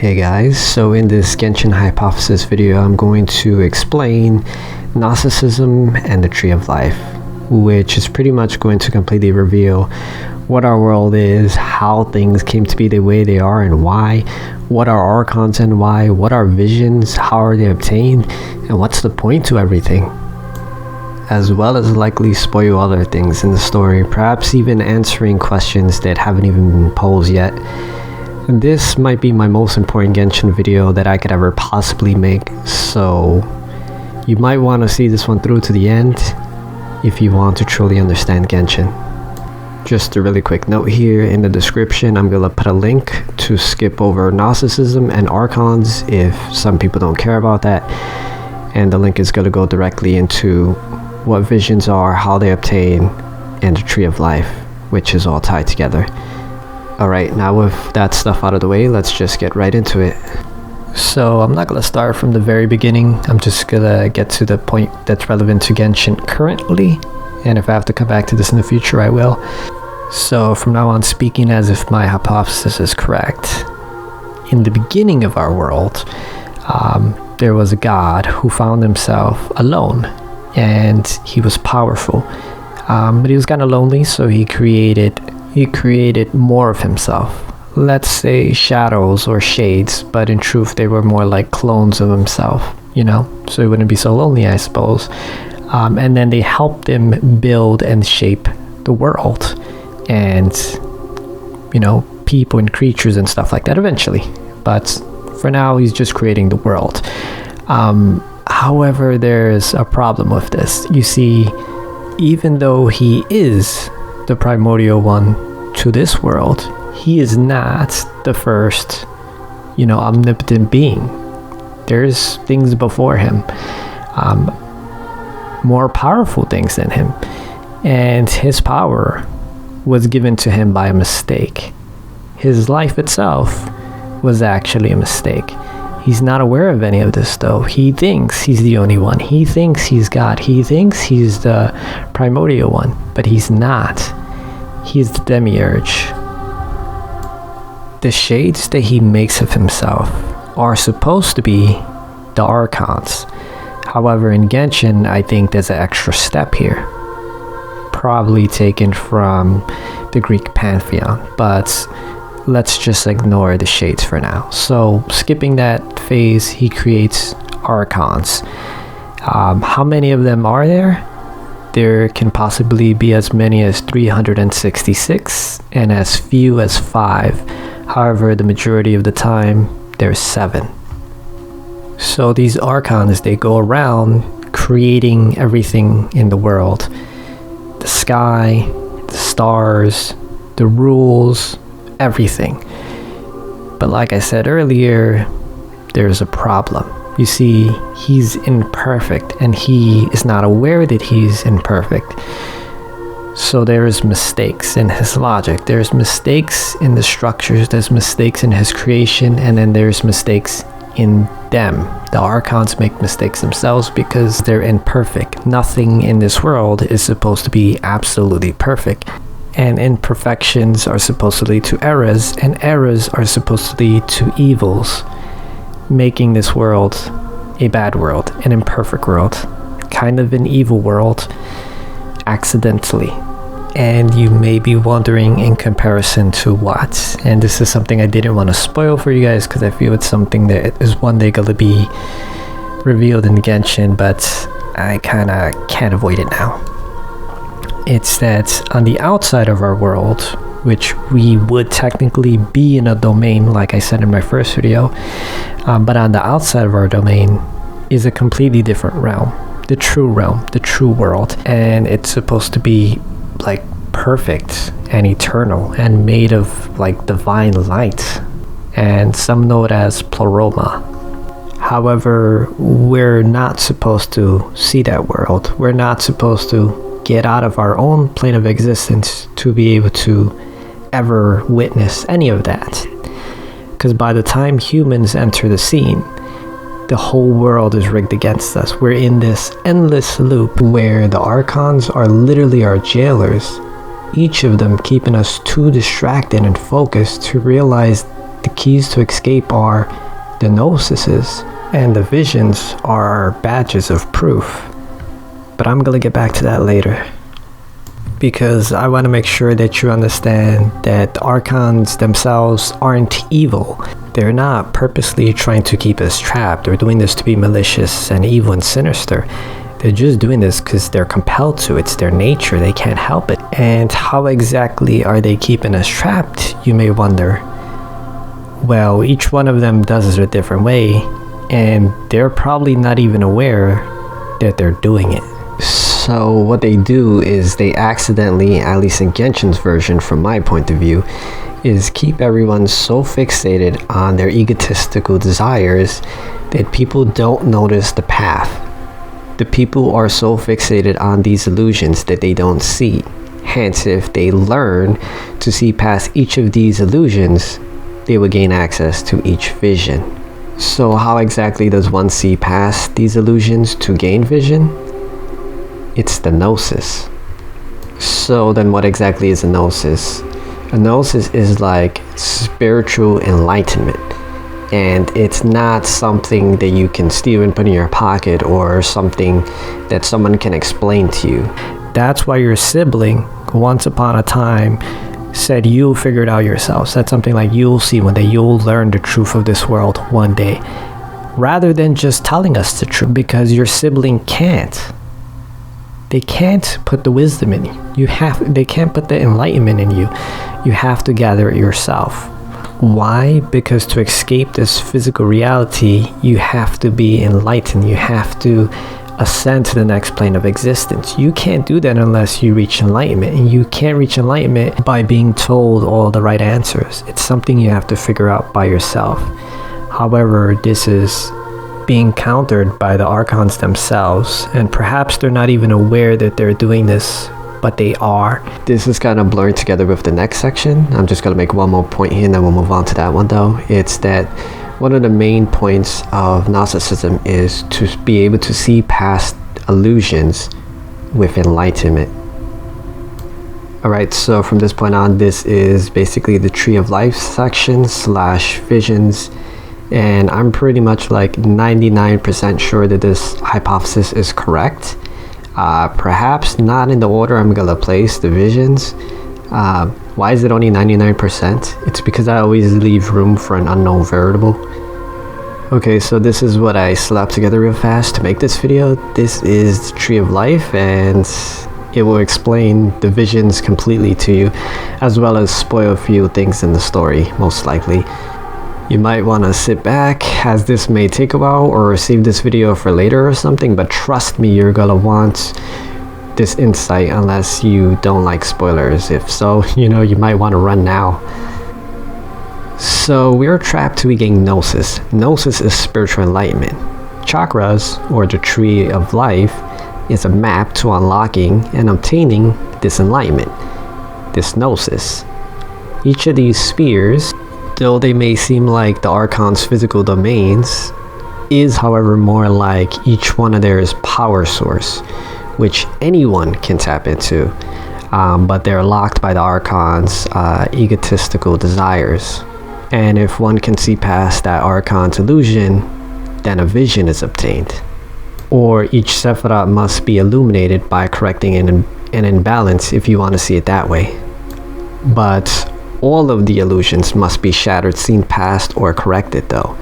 Hey guys, so in this Genshin hypothesis video, I'm going to explain Gnosticism and the Tree of Life, which is pretty much going to completely reveal what our world is, how things came to be the way they are and why, what are archons and why, what are visions, how are they obtained, and what's the point to everything, as well as likely spoil other things in the story, perhaps even answering questions that haven't even been posed yet. This might be my most important Genshin video that I could ever possibly make, so you might want to see this one through to the end if you want to truly understand Genshin. Just a really quick note here, in the description I'm going to put a link to skip over Gnosticism and archons if some people don't care about that, and the link is going to go directly into what visions are, how they obtain, and the Tree of Life, which is all tied together. Alright, now with that stuff out of the way, let's just get right into it. So I'm not going to start from the very beginning, I'm just going to get to the point that's relevant to Genshin currently, and if I have to come back to this in the future, I will. So from now on, speaking as if my hypothesis is correct. In the beginning of our world, there was a god who found himself alone, and he was powerful, but he was kind of lonely, so he created more of himself. Let's say shadows or shades, but in truth they were more like clones of himself, you know, so he wouldn't be so lonely, I suppose. And then they helped him build and shape the world, and you know, people and creatures and stuff like that eventually, but for now he's just creating the world. However, there's a problem with this. You see, even though he is the primordial one to this world, he is not the first, you know, omnipotent being. There's things before him, more powerful things than him, and his power was given to him by a mistake. His life itself was actually a mistake. He's not aware of any of this though. He thinks he's the only one. He thinks he's God. He thinks he's the primordial one, but he's not. He's the demiurge. The shades that he makes of himself are supposed to be the archons. However, in Genshin, I think there's an extra step here, probably taken from the Greek pantheon, but let's just ignore the shades for now. So skipping that phase, he creates archons. How many of them are there? There can possibly be as many as 366 and as few as 5. However, the majority of the time, there's 7. So these archons, they go around creating everything in the world. The sky, the stars, the rules, everything. But like I said earlier, there's a problem. You see, he's imperfect and he is not aware that he's imperfect. So there's mistakes in his logic, there's mistakes in the structures, there's mistakes in his creation, and then there's mistakes in them. The archons make mistakes themselves because they're imperfect. Nothing in this world is supposed to be absolutely perfect. And imperfections are supposed to lead to errors, and errors are supposed to lead to evils, making this world a bad world, an imperfect world, kind of an evil world, accidentally. And you may be wondering, in comparison to what? And this is something I didn't want to spoil for you guys because I feel it's something that is one day going to be revealed in Genshin, but I kind of can't avoid it now. It's that on the outside of our world, which we would technically be in a domain, like I said in my first video, but on the outside of our domain is a completely different realm, the true world, and it's supposed to be like perfect and eternal and made of like divine light, and some know it as pleroma. However, we're not supposed to see that world. We're not supposed to get out of our own plane of existence to be able to ever witness any of that, because by the time humans enter the scene, the whole world is rigged against us. We're in this endless loop where the archons are literally our jailers, each of them keeping us too distracted and focused to realize The keys to escape are the gnosises, and the visions are badges of proof. But I'm gonna get back to that later, because I want to make sure that you understand that the archons themselves aren't evil. They're not purposely trying to keep us trapped or doing this to be malicious and evil and sinister. They're just doing this because they're compelled to. It's their nature. They can't help it. And how exactly are they keeping us trapped, you may wonder? Well, each one of them does it a different way, and they're probably not even aware that they're doing it. So what they do is they accidentally, at least in Genshin's version from my point of view, is keep everyone so fixated on their egotistical desires that people don't notice the path. The people are so fixated on these illusions that they don't see. Hence, if they learn to see past each of these illusions, they will gain access to each vision. So how exactly does one see past these illusions to gain vision? It's the gnosis. So then what exactly is a gnosis? A gnosis is like spiritual enlightenment, and it's not something that you can steal and put in your pocket or something that someone can explain to you. That's why your sibling once upon a time said you'll figure it out yourself. Said something like you'll see one day, you'll learn the truth of this world one day, rather than just telling us the truth, because your sibling can't. They can't put the wisdom in you. They can't put the enlightenment in you. You have to gather it yourself. Why? Because to escape this physical reality, you have to be enlightened. You have to ascend to the next plane of existence. You can't do that unless you reach enlightenment. And you can't reach enlightenment by being told all the right answers. It's something you have to figure out by yourself. However, this is being countered by the archons themselves, and perhaps they're not even aware that they're doing this, but they are. This is kind of blurring together with the next section. I'm just going to make one more point here and then we'll move on to that one though. It's that one of the main points of Gnosticism is to be able to see past illusions with enlightenment. Alright, so from this point on, this is basically the Tree of Life section / visions. And I'm pretty much like 99% sure that this hypothesis is correct. Perhaps not in the order I'm gonna place the visions. Why is it only 99%? It's because I always leave room for an unknown variable. Okay, so this is what I slapped together real fast to make this video. This is the Tree of Life, and it will explain the visions completely to you, as well as spoil a few things in the story, most likely. You might want to sit back, as this may take a while, or save this video for later or something, but trust me, you're gonna want this insight unless you don't like spoilers. If so, you might want to run now. So we're trapped till we gain gnosis. Gnosis is spiritual enlightenment. Chakras, or the Tree of Life, is a map to unlocking and obtaining this enlightenment, this gnosis. Each of these spheres, though they may seem like the archon's physical domains, is however more like each one of theirs power source, which anyone can tap into, but they're locked by the archon's egotistical desires. And if one can see past that archon's illusion, then a vision is obtained. Or each Sephiroth must be illuminated by correcting an imbalance, if you want to see it that way. But all of the illusions must be shattered, seen past, or corrected though.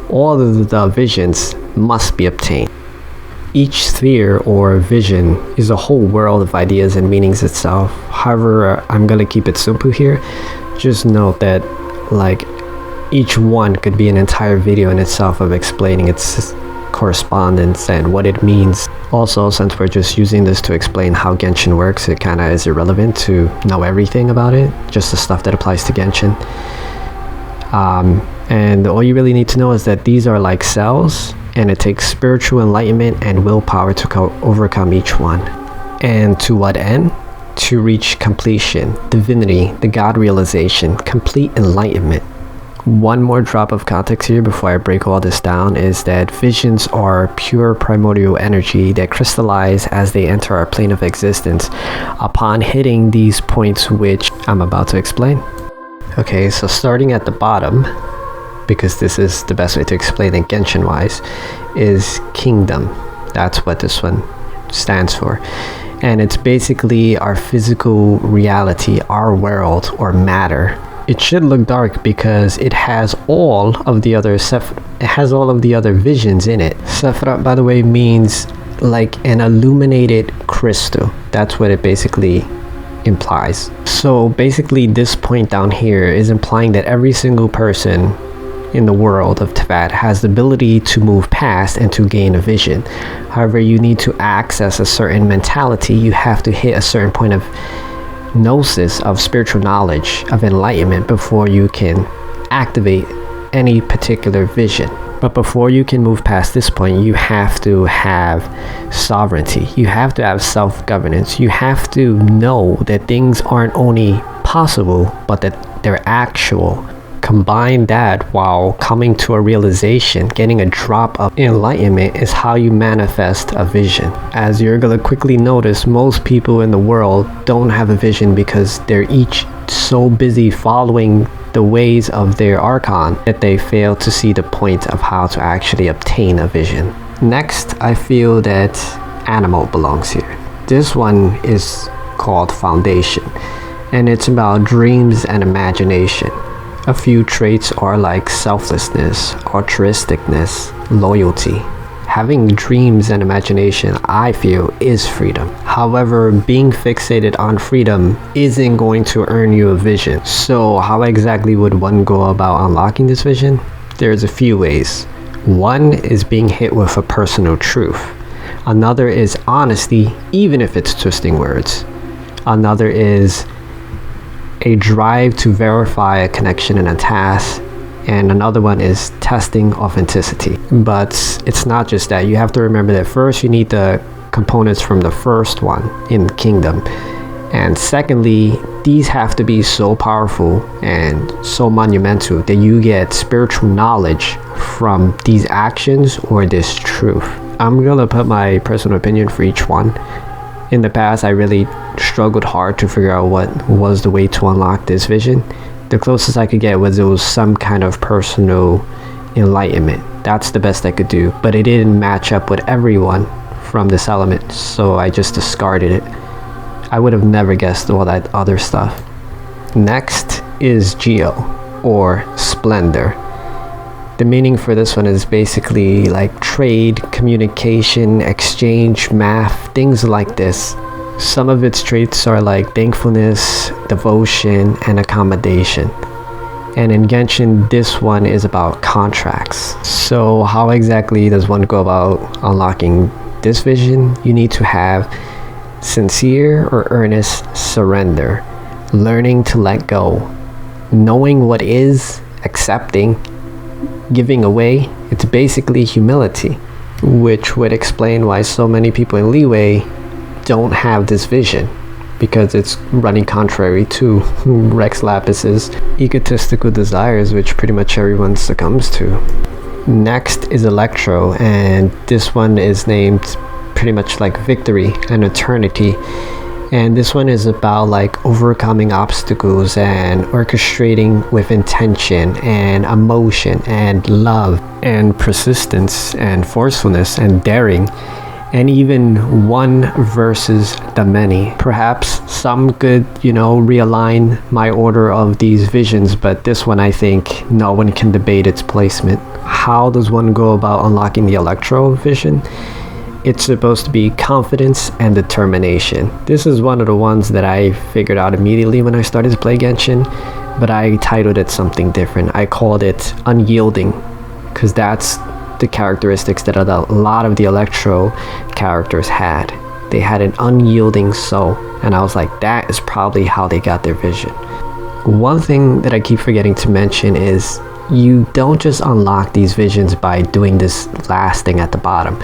All of the visions must be obtained. Each sphere or vision is a whole world of ideas and meanings itself. However, I'm gonna keep it simple here. Just note that each one could be an entire video in itself of explaining its correspondence and what it means. Also, since we're just using this to explain how Genshin works, it kind of is irrelevant to know everything about it, just the stuff that applies to Genshin. And all you really need to know is that these are like cells, and it takes spiritual enlightenment and willpower to overcome each one. And to what end? To reach completion, divinity, the God realization, complete enlightenment. One more drop of context here before I break all this down is that visions are pure primordial energy that crystallize as they enter our plane of existence upon hitting these points which I'm about to explain. Okay, so starting at the bottom, because this is the best way to explain it Genshin wise, is kingdom. That's what this one stands for. And it's basically our physical reality, our world or matter. It should look dark because it has all of the other visions in it. Sephiroth, by the way, means like an illuminated crystal. That's what it basically implies. So basically this point down here is implying that every single person in the world of Teyvat has the ability to move past and to gain a vision. However, you need to access a certain mentality. You have to hit a certain point of gnosis, of spiritual knowledge, of enlightenment before you can activate any particular vision. But before you can move past this point, you have to have sovereignty. You have to have self-governance. You have to know that things aren't only possible, but that they're actual. Combine that while coming to a realization, getting a drop of enlightenment is how you manifest a vision. As you're gonna quickly notice, most people in the world don't have a vision because they're each so busy following the ways of their archon that they fail to see the point of how to actually obtain a vision. Next, I feel that Anemo belongs here. This one is called Foundation, and it's about dreams and imagination. A few traits are like selflessness, altruisticness, loyalty. Having dreams and imagination, I feel, is freedom. However, being fixated on freedom isn't going to earn you a vision. So how exactly would one go about unlocking this vision? There's a few ways. One is being hit with a personal truth. Another is honesty, even if it's twisting words. Another is a drive to verify a connection in a task, and another one is testing authenticity. But it's not just that. You have to remember that first you need the components from the first one in Kingdom, and secondly, these have to be so powerful and so monumental that you get spiritual knowledge from these actions or this truth. I'm gonna put my personal opinion for each one. In the past, I really struggled hard to figure out what was the way to unlock this vision. The closest I could get was it was some kind of personal enlightenment. That's the best I could do, but it didn't match up with everyone from this element, so I just discarded it. I would have never guessed all that other stuff. Next is Geo, or Splendor. The meaning for this one is basically like trade, communication, exchange, math, things like this. Some of its traits are like thankfulness, devotion, and accommodation. And in Genshin, this one is about contracts. So how exactly does one go about unlocking this vision? You need to have sincere or earnest surrender, learning to let go, knowing what is, accepting, giving away. It's basically humility, which would explain why so many people in Leeway don't have this vision, because it's running contrary to Rex Lapis's egotistical desires, which pretty much everyone succumbs to. Next is Electro, and this one is named pretty much like victory and eternity. And this one is about like overcoming obstacles and orchestrating with intention and emotion and love and persistence and forcefulness and daring, and even one versus the many. Perhaps some could, realign my order of these visions, but this one I think no one can debate its placement. How does one go about unlocking the Electro vision? It's supposed to be confidence and determination. This is one of the ones that I figured out immediately when I started to play Genshin, but I titled it something different. I called it unyielding, because that's the characteristics that a lot of the Electro characters had. They had an unyielding soul, and I was like, that is probably how they got their vision. One thing that I keep forgetting to mention is you don't just unlock these visions by doing this last thing at the bottom.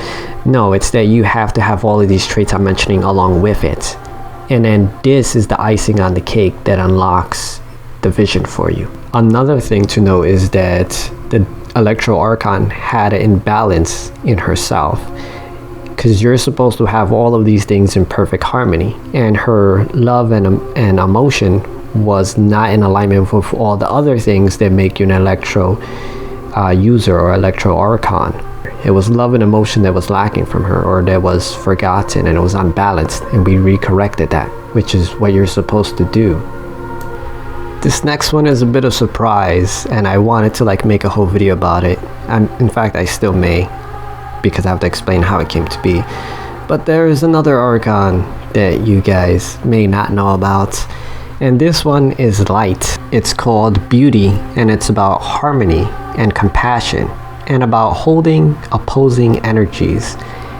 No, it's that you have to have all of these traits I'm mentioning along with it. And then this is the icing on the cake that unlocks the vision for you. Another thing to know is that the Electro Archon had an imbalance in herself, because you're supposed to have all of these things in perfect harmony, and her love and emotion was not in alignment with all the other things that make you an Electro user or Electro Archon. It was love and emotion that was lacking from her, or that was forgotten, and it was unbalanced, and we recorrected that, which is what you're supposed to do. This next one is a bit of surprise, and I wanted to like make a whole video about it, and in fact I still may, because I have to explain how it came to be. But there is another Archon that you guys may not know about, and this one is light. It's called beauty, and it's about harmony and compassion, and about holding opposing energies.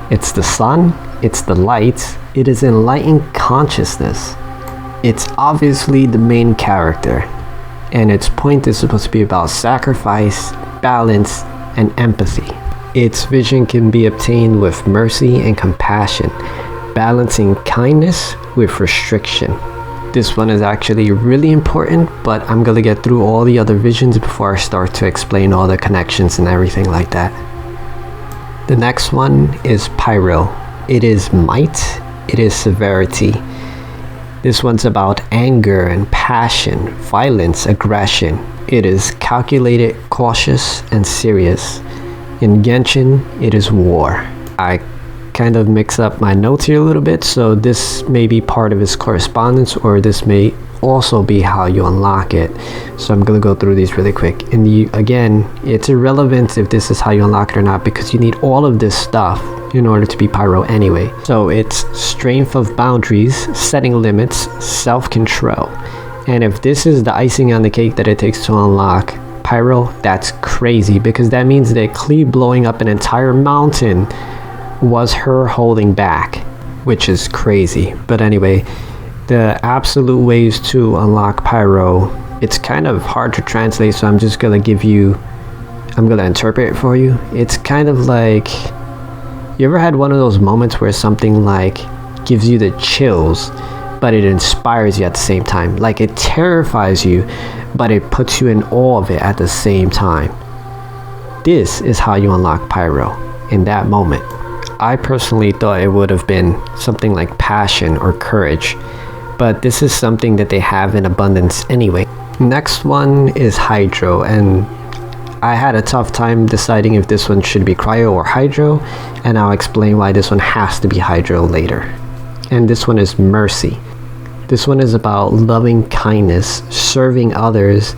It's the sun, it's the light, it is enlightened consciousness. It's obviously the main character, and its point is supposed to be about sacrifice, balance, and empathy. Its vision can be obtained with mercy and compassion, balancing kindness with restriction. This one is actually really important, but I'm gonna get through all the other visions before I start to explain all the connections and everything like that. The next one is Pyro. It is might, it is severity. This one's about anger and passion, violence, aggression. It is calculated, cautious, and serious. In Genshin, it is war. I kind of mix up my notes here a little bit, so this may be part of his correspondence, or this may also be how you unlock it. So I'm gonna go through these really quick. And again, it's irrelevant if this is how you unlock it or not, because you need all of this stuff in order to be Pyro anyway. So it's strength of boundaries, setting limits, self-control. And if this is the icing on the cake that it takes to unlock Pyro, that's crazy, because that means that Klee blowing up an entire mountain was her holding back, which is crazy. But anyway, the absolute ways to unlock Pyro, it's kind of hard to translate, so I'm gonna interpret it for you. It's kind of like, you ever had one of those moments where something like gives you the chills, but it inspires you at the same time? Like it terrifies you, but it puts you in awe of it at the same time. This is how you unlock Pyro in that moment. I personally thought it would have been something like passion or courage, but this is something that they have in abundance anyway. Next one is Hydro, and I had a tough time deciding if this one should be Cryo or Hydro, and I'll explain why this one has to be Hydro later. And this one is Mercy. This one is about loving kindness, serving others,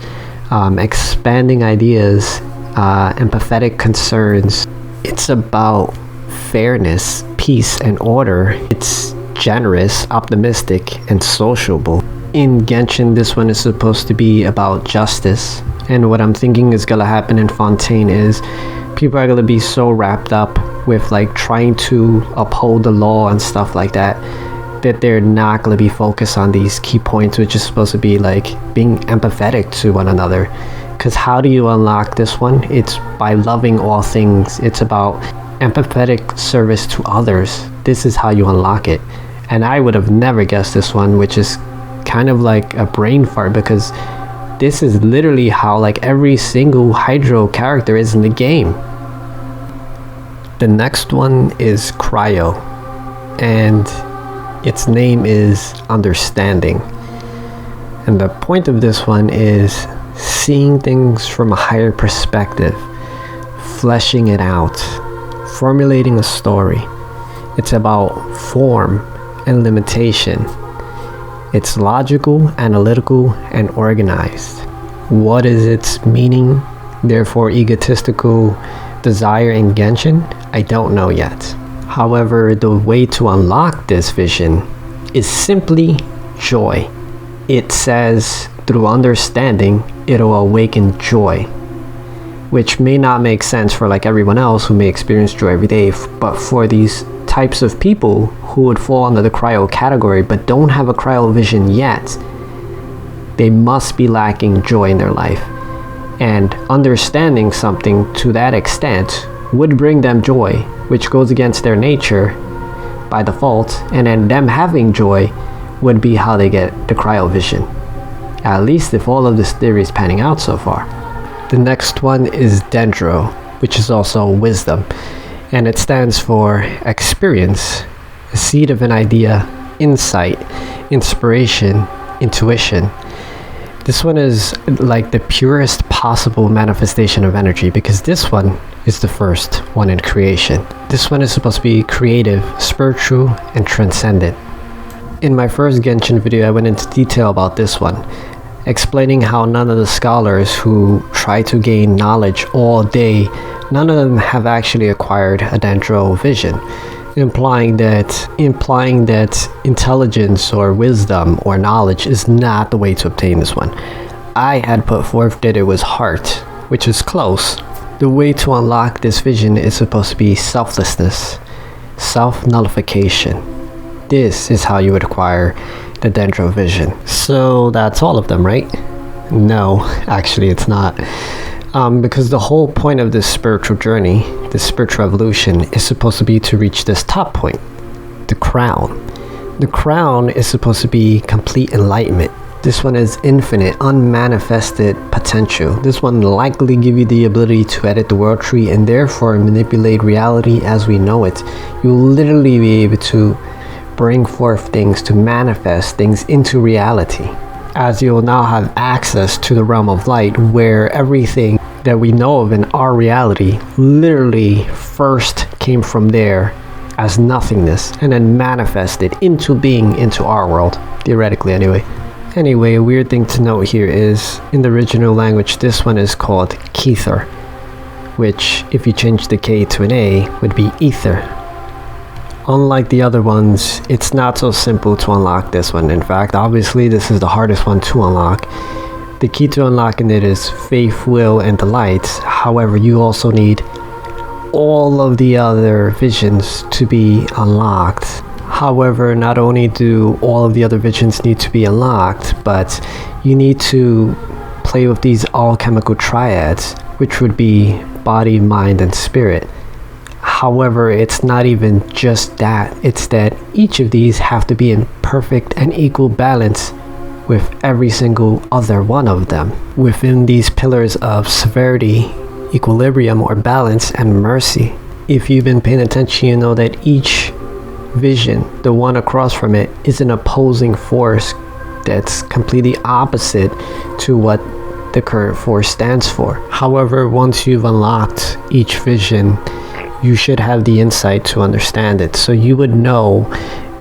expanding ideas, empathetic concerns. It's about fairness, peace, and order. It's generous, optimistic, and sociable. In Genshin, this one is supposed to be about justice. And what I'm thinking is gonna happen in Fontaine is people are gonna be so wrapped up with like trying to uphold the law and stuff like that, that they're not gonna be focused on these key points, which is supposed to be like being empathetic to one another. Because how do you unlock this one? It's by loving all things. It's about empathetic service to others. This is how you unlock it. And I would have never guessed this one, which is kind of like a brain fart, because this is literally how like every single Hydro character is in the game. The next one is Cryo, and its name is understanding. And the point of this one is seeing things from a higher perspective, fleshing it out, formulating a story. It's about form and limitation. It's logical, analytical, and organized. What is its meaning, therefore egotistical desire in Genshin? I don't know yet. However, the way to unlock this vision is simply joy. It says through understanding, it'll awaken joy, which may not make sense for like everyone else who may experience joy every day, but for these types of people who would fall under the Cryo category but don't have a Cryo vision yet, they must be lacking joy in their life. And understanding something to that extent would bring them joy, which goes against their nature by default, and then them having joy would be how they get the Cryo vision. At least if all of this theory is panning out so far. The next one is Dendro, which is also wisdom, and it stands for experience, the seed of an idea, insight, inspiration, intuition. This one is like the purest possible manifestation of energy, because this one is the first one in creation. This one is supposed to be creative, spiritual, and transcendent. In my first Genshin video, I went into detail about this one, explaining how none of the scholars who try to gain knowledge all day, none of them have actually acquired a Dendro vision, implying that intelligence or wisdom or knowledge is not the way to obtain this one. I had put forth that it was heart, which is close. The way to unlock this vision is supposed to be selflessness, self-nullification. This is how you would acquire the Dendro vision. So that's all of them, right? No, actually it's not. Because the whole point of this spiritual journey, this spiritual evolution, is supposed to be to reach this top point, the crown. The crown is supposed to be complete enlightenment. This one is infinite, unmanifested potential. This one will likely give you the ability to edit the world tree and therefore manipulate reality as we know it. You'll literally be able to bring forth things, to manifest things into reality, as you'll now have access to the realm of light, where everything that we know of in our reality literally first came from there as nothingness and then manifested into being into our world, theoretically anyway. Anyway, a weird thing to note here is, in the original language, this one is called Kether, which, if you change the K to an A, would be ether. Unlike the other ones, it's not so simple to unlock this one. In fact, obviously this is the hardest one to unlock. The key to unlocking it is faith, will, and delight. However, you also need all of the other visions to be unlocked. However, not only do all of the other visions need to be unlocked, but you need to play with these alchemical triads, which would be body, mind, and spirit. However, it's not even just that. It's that each of these have to be in perfect and equal balance with every single other one of them, within these pillars of severity, equilibrium or balance, and mercy. If you've been paying attention, you know that each vision, the one across from it, is an opposing force that's completely opposite to what the current force stands for. However, once you've unlocked each vision, you should have the insight to understand it. So you would know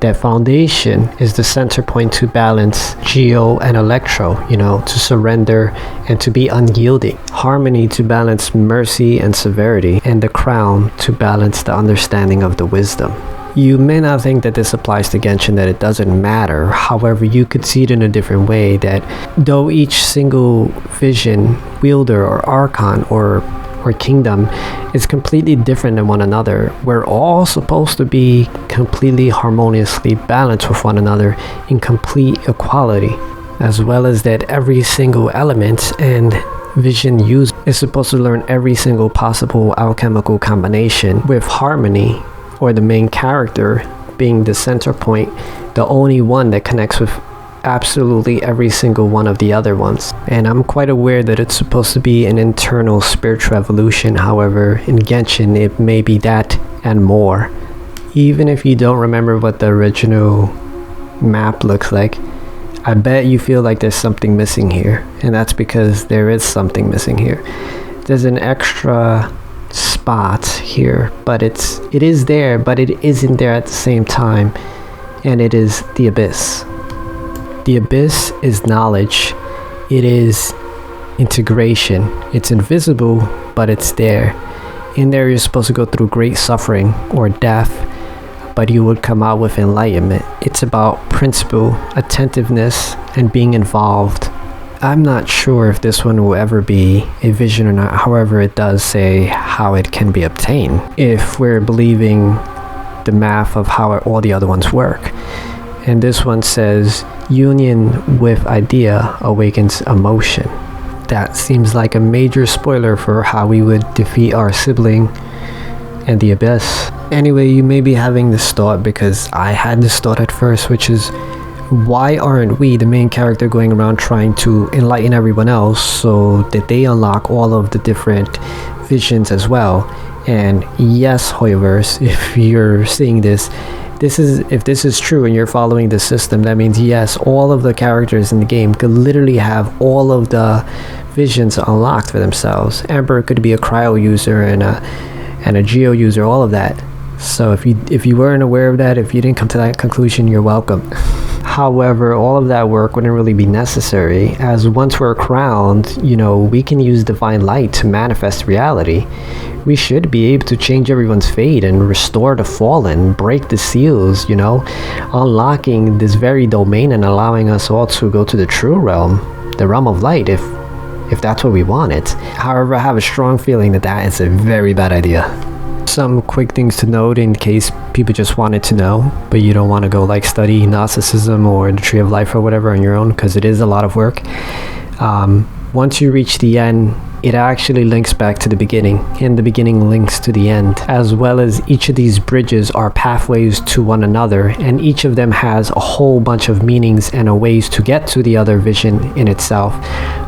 that foundation is the center point to balance Geo and Electro, to surrender and to be unyielding. Harmony to balance mercy and severity, and the crown to balance the understanding of the wisdom. You may not think that this applies to Genshin, that it doesn't matter. However, you could see it in a different way, that though each single vision, wielder, or archon, or kingdom is completely different than one another, we're all supposed to be completely harmoniously balanced with one another in complete equality, as well as that every single element and vision used is supposed to learn every single possible alchemical combination, with harmony, or the main character, being the center point, the only one that connects with absolutely every single one of the other ones. And I'm quite aware that it's supposed to be an internal spiritual evolution. However, in Genshin it may be that and more. Even if you don't remember what the original map looks like, I bet you feel like there's something missing here, and that's because there is something missing here. There's an extra spot here, but it is there, but it isn't there at the same time, and it is the abyss. The abyss is knowledge. It is integration. It's invisible, but it's there. In there, you're supposed to go through great suffering or death, but you would come out with enlightenment. It's about principle, attentiveness, and being involved. I'm not sure if this one will ever be a vision or not. However, it does say how it can be obtained, if we're believing the math of how all the other ones work. And this one says, union with idea awakens emotion. That seems like a major spoiler for how we would defeat our sibling and the abyss. Anyway, you may be having this thought, because I had this thought at first, which is, why aren't we, the main character, going around trying to enlighten everyone else so that they unlock all of the different visions as well? And yes, Hoyoverse, if you're seeing this, if this is true and you're following this system, that means yes, all of the characters in the game could literally have all of the visions unlocked for themselves. Emperor could be a Cryo user and a Geo user, all of that. So if you weren't aware of that, if you didn't come to that conclusion, you're welcome. However, all of that work wouldn't really be necessary, as once we're crowned, you know, we can use divine light to manifest reality. We should be able to change everyone's fate and restore the fallen, break the seals, you know, unlocking this very domain and allowing us all to go to the true realm, the realm of light, if that's what we wanted. However, I have a strong feeling that that is a very bad idea. Some quick things to note in case people just wanted to know, but you don't want to go like study Gnosticism or the Tree of Life or whatever on your own, because it is a lot of work. Once you reach the end, it actually links back to the beginning, and the beginning links to the end, as well as each of these bridges are pathways to one another, and each of them has a whole bunch of meanings and a ways to get to the other vision in itself.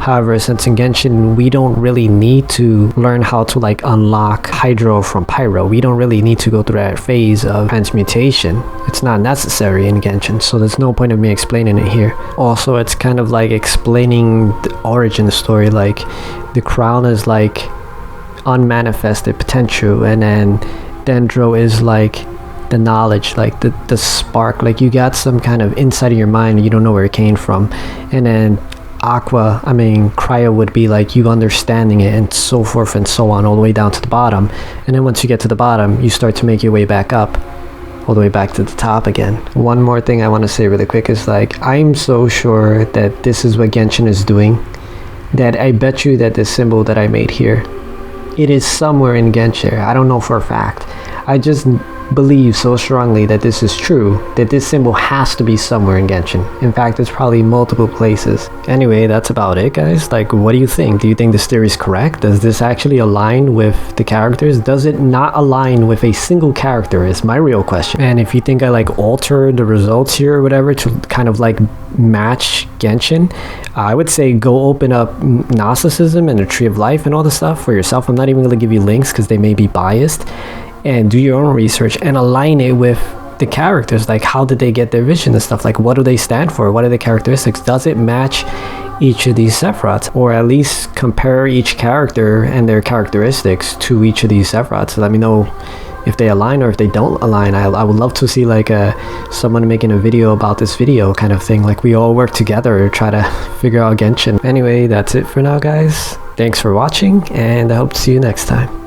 However, since in Genshin we don't really need to learn how to like unlock Hydro from Pyro, we don't really need to go through that phase of transmutation. It's not necessary in Genshin, so there's no point of me explaining it here. Also, it's kind of like explaining the origin story, like the crown is like unmanifested potential, and then Dendro is like the knowledge, like the spark, like you got some kind of inside of your mind, you don't know where it came from. And then Cryo would be like you understanding it, and so forth and so on, all the way down to the bottom. And then once you get to the bottom, you start to make your way back up, all the way back to the top again. One more thing I want to say really quick is like, I'm so sure that this is what Genshin is doing, that I bet you that this symbol that I made here, it is somewhere in Genshin. I don't know for a fact. I just believe so strongly that this is true, that this symbol has to be somewhere in Genshin. In fact, it's probably multiple places. Anyway, that's about it, guys. Like, what do you think? Do you think this theory is correct? Does this actually align with the characters? Does it not align with a single character is my real question. And if you think I like alter the results here or whatever to kind of like match Genshin, I would say go open up Gnosticism and the Tree of Life and all the stuff for yourself. I'm not even going to give you links because they may be biased, and do your own research and align it with the characters. Like, how did they get their vision and stuff? Like, what do they stand for? What are the characteristics? Does it match each of these Sephiroths? Or at least compare each character and their characteristics to each of these Sephiroths. So let me know if they align or if they don't align. I would love to see like someone making a video about this video kind of thing. Like, we all work together to try to figure out Genshin. Anyway, that's it for now, guys. Thanks for watching, and I hope to see you next time.